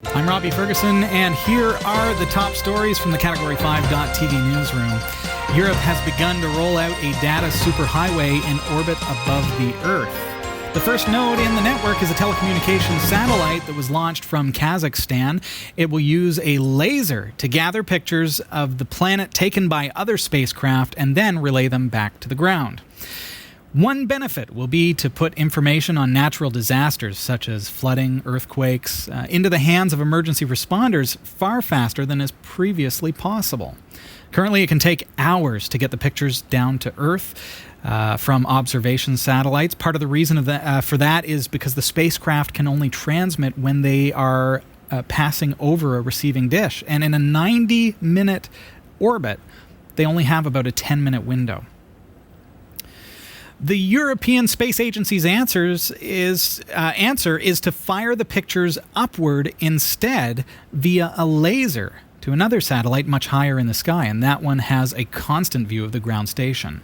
I'm Robbie Ferguson, and here are the top stories from the Category 5.tv newsroom. Europe has begun to roll out a data superhighway in orbit above the Earth. The first node in the network is a telecommunications satellite that was launched from Kazakhstan. It will use a laser to gather pictures of the planet taken by other spacecraft and then relay them back to the ground. One benefit will be to put information on natural disasters such as flooding, earthquakes, into the hands of emergency responders far faster than is previously possible. Currently, it can take hours to get the pictures down to Earth from observation satellites. Part of the reason for that is because the spacecraft can only transmit when they are passing over a receiving dish. And in a 90-minute orbit, they only have about a 10-minute window. The European Space Agency's answer is to fire the pictures upward instead via a laser to another satellite much higher in the sky, and that one has a constant view of the ground station.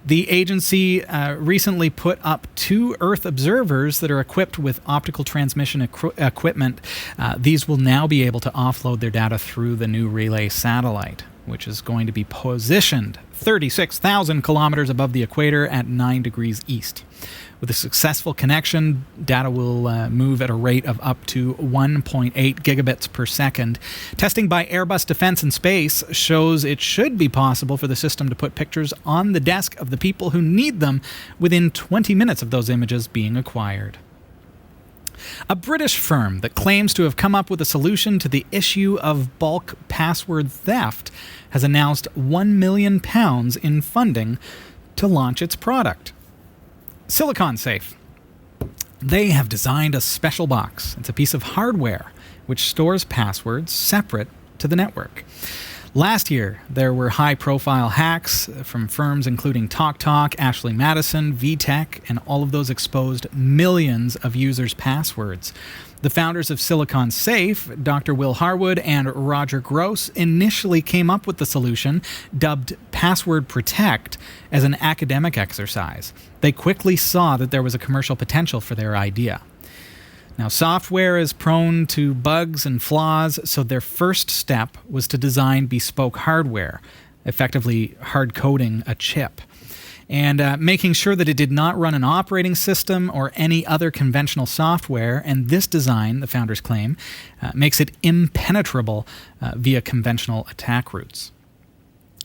The agency recently put up 2 Earth observers that are equipped with optical transmission equipment. These will now be able to offload their data through the new relay satellite, which is going to be positioned 36,000 kilometers above the equator at 9 degrees east. With a successful connection, data will move at a rate of up to 1.8 gigabits per second. Testing by Airbus Defence and Space shows it should be possible for the system to put pictures on the desk of the people who need them within 20 minutes of those images being acquired. A British firm that claims to have come up with a solution to the issue of bulk password theft has announced £1 million in funding to launch its product. Silicon Safe. They have designed a special box. It's a piece of hardware which stores passwords separate to the network. Last year, there were high-profile hacks from firms including TalkTalk, Ashley Madison, VTech, and all of those exposed millions of users' passwords. The founders of Silicon Safe, Dr. Will Harwood and Roger Gross, initially came up with the solution, dubbed Password Protect, as an academic exercise. They quickly saw that there was a commercial potential for their idea. Now, software is prone to bugs and flaws, so their first step was to design bespoke hardware, effectively hard-coding a chip, and making sure that it did not run an operating system or any other conventional software. And this design, the founders claim, makes it impenetrable via conventional attack routes.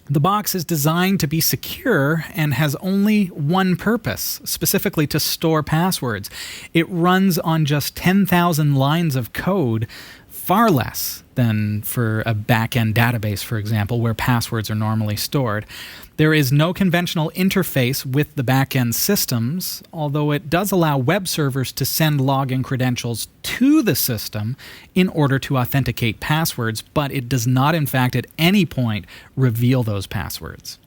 The box is designed to be secure and has only one purpose, specifically to store passwords. It runs on just 10,000 lines of code, far less than for a back-end database, for example, where passwords are normally stored. There is no conventional interface with the back-end systems, although it does allow web servers to send login credentials to the system in order to authenticate passwords, but it does not, in fact, at any point reveal those passwords.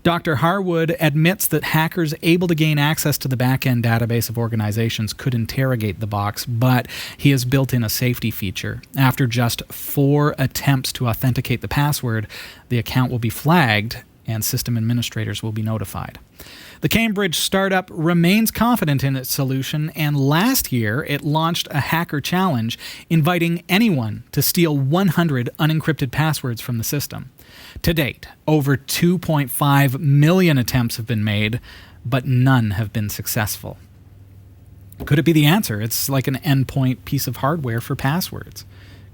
Dr. Harwood admits that hackers able to gain access to the back-end database of organizations could interrogate the box, but he has built in a safety feature. After just 4 attempts to authenticate the password, the account will be flagged and system administrators will be notified. The Cambridge startup remains confident in its solution, and last year it launched a hacker challenge inviting anyone to steal 100 unencrypted passwords from the system. To date, over 2.5 million attempts have been made, but none have been successful. Could it be the answer? It's like an endpoint piece of hardware for passwords.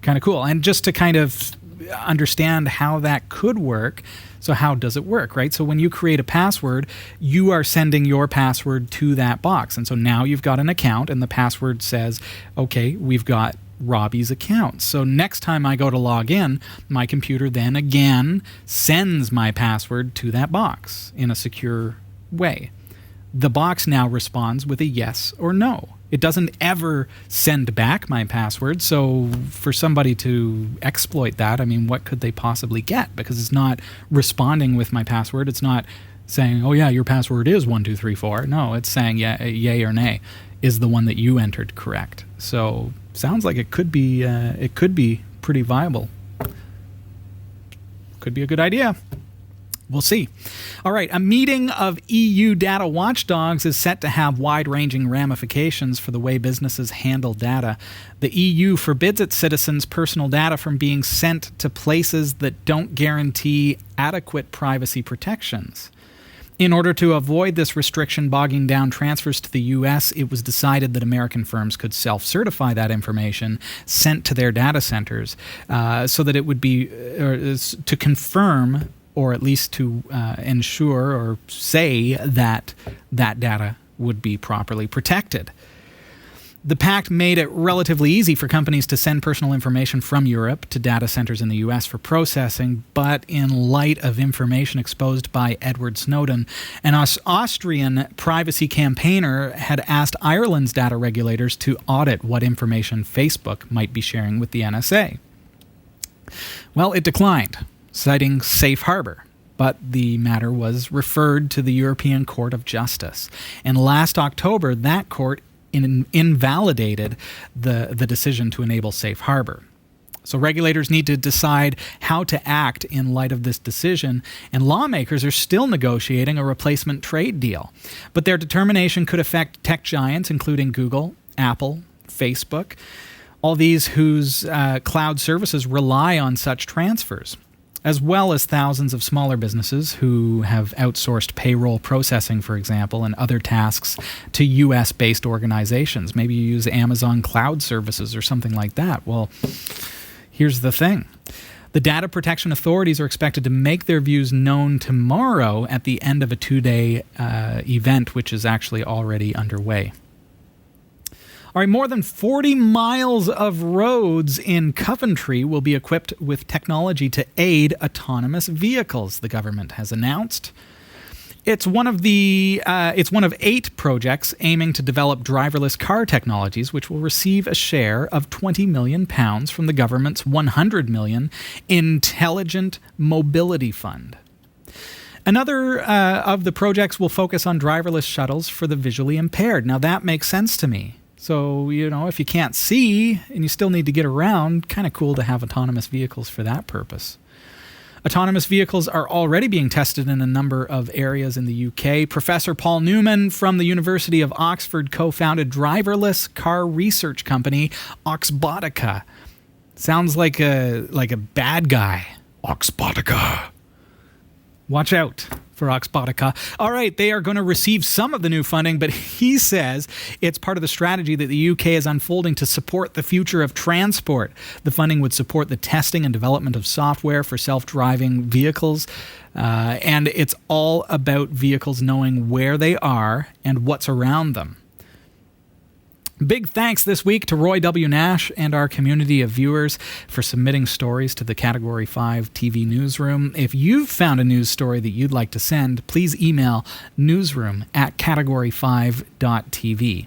Kind of cool. And just to kind of understand how that could work, so how does it work, right? So when you create a password, you are sending your password to that box. And so now you've got an account, and the password says, okay, we've got Robbie's account. So next time I go to log in, my computer then again sends my password to that box in a secure way. The box now responds with a yes or no. It doesn't ever send back my password, so for somebody to exploit that, I mean, what could they possibly get? Because it's not responding with my password. It's not saying, oh yeah, your password is 1234. No, it's saying yay or nay. Is the one that you entered correct? So sounds like it could be pretty viable. Could be a good idea. We'll see. All right, a meeting of EU data watchdogs is set to have wide-ranging ramifications for the way businesses handle data. The EU forbids its citizens' personal data from being sent to places that don't guarantee adequate privacy protections. In order to avoid this restriction bogging down transfers to the U.S., it was decided that American firms could self-certify that information sent to their data centers so that it would be to confirm, or at least to ensure or say that that data would be properly protected. The pact made it relatively easy for companies to send personal information from Europe to data centers in the U.S. for processing, but in light of information exposed by Edward Snowden, an Austrian privacy campaigner had asked Ireland's data regulators to audit what information Facebook might be sharing with the NSA. Well, it declined, citing safe harbor, but the matter was referred to the European Court of Justice. And last October, that court invalidated the decision to enable safe harbor. So regulators need to decide how to act in light of this decision, and lawmakers are still negotiating a replacement trade deal. But their determination could affect tech giants, including Google, Apple, Facebook, all these whose cloud services rely on such transfers, as well as thousands of smaller businesses who have outsourced payroll processing, for example, and other tasks to U.S.-based organizations. Maybe you use Amazon Cloud Services or something like that. Well, here's the thing. The data protection authorities are expected to make their views known tomorrow at the end of a 2-day event, which is actually already underway. All right, more than 40 miles of roads in Coventry will be equipped with technology to aid autonomous vehicles, the government has announced. It's one of 8 projects aiming to develop driverless car technologies, which will receive a share of £20 million from the government's £100 million Intelligent Mobility Fund. Another of the projects will focus on driverless shuttles for the visually impaired. Now, that makes sense to me. So, if you can't see and you still need to get around, kind of cool to have autonomous vehicles for that purpose. Autonomous vehicles are already being tested in a number of areas in the UK. Professor Paul Newman from the University of Oxford co-founded driverless car research company Oxbotica. Sounds like a bad guy. Oxbotica. Watch out for Oxbotica. All right, they are going to receive some of the new funding, but he says it's part of the strategy that the UK is unfolding to support the future of transport. The funding would support the testing and development of software for self-driving vehicles, and it's all about vehicles knowing where they are and what's around them. Big thanks this week to Roy W. Nash and our community of viewers for submitting stories to the Category 5 TV Newsroom. If you've found a news story that you'd like to send, please email newsroom@category5.tv.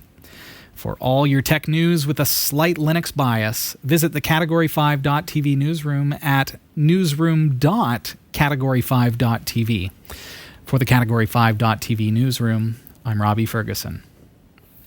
For all your tech news with a slight Linux bias, visit the Category5.tv newsroom at newsroom.category5.tv. For the Category5.tv Newsroom, I'm Robbie Ferguson.